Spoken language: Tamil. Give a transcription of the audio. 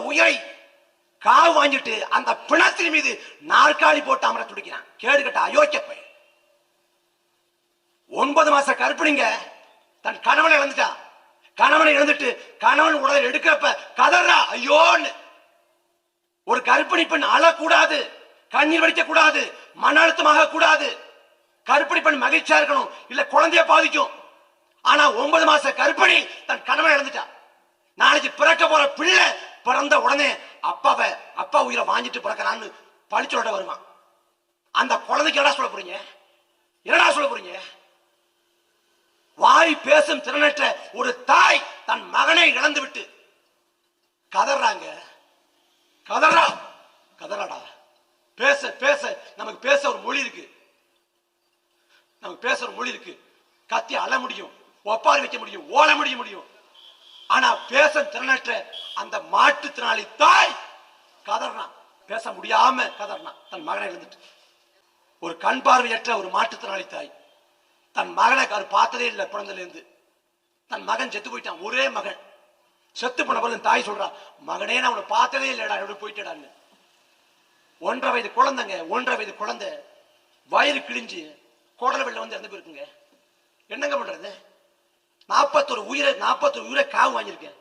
உயிரை காவு வாங்கிட்டு அந்த பிணத்தின் மீது நாற்காலி போட்டு அமர துடிக்கிறான். கேடு கட்ட அயோக்கிய பையன். 9 மாச கற்பிணிங்க தன் கணவனை இழந்துட்டா. கணவனை இழந்துட்டு கணவன் உடலை எடுக்கிறப்ப கதறா ஐயோன்னு. ஒரு கர்ப்பிணி பெண் அழக்கூடாது, கண்ணீர் வடிக்க கூடாது, மன அழுத்தமாக கூடாது. கர்ப்பிணி பெண் மகிழ்ச்சியா இருக்கணும், இல்ல குழந்தைய பாதிக்கும். ஆனா 9 மாச கர்ப்பிணி தன் கணவனை இழந்துட்டா. நாளைக்கு பிறக்க போற பிள்ளை பிறந்த உடனே அப்பா உயிரை வாங்கிட்டு பிறக்கிறான்னு பழிச்சோட வருமா? அந்த குழந்தைக்கு என்னடா சொல்ல போறீங்க? என்னடா சொல்ல போறீங்க? வாய் பேசும் திறனற்ற ஒரு தாய் தன் மகனை இழந்து விட்டு கதறாங்க. கதறாடா. பேச பேச நமக்கு பேச ஒரு மொழி இருக்கு. நமக்கு பேச ஒரு மொழி இருக்கு. கத்தி அழ முடியும், ஒப்பாரி வைக்க முடியும், ஓல முடியும். ஆனா பேச திறனற்ற அந்த மாற்றுத்திறனாளி தாய் கதறான். பேச முடியாம கதறான் தன் மகனை இழந்துட்டு. ஒரு கண் பார்வையற்ற ஒரு மாற்றுத்திறனாளி தாய் தன் மகனை பார்த்ததே இல்லை. பிறந்தல இருந்து தன் மகன் செத்து போயிட்டான். ஒரே மகன் செத்து போன பிறகு தாய் சொல்றா, மகனே நான் உன்னை பார்த்ததே இல்லடா, எப்படி போயிட்டடான்னு. 1.5 வயது குழந்தைங்க, 1.5 வயது குழந்தை வயிறு கிழிஞ்சு குடல் வெள்ள வந்து இறந்து போயிருக்குங்க. என்னங்க பண்றது? 41 உயிரை காவு வாங்கியிருக்கேன்.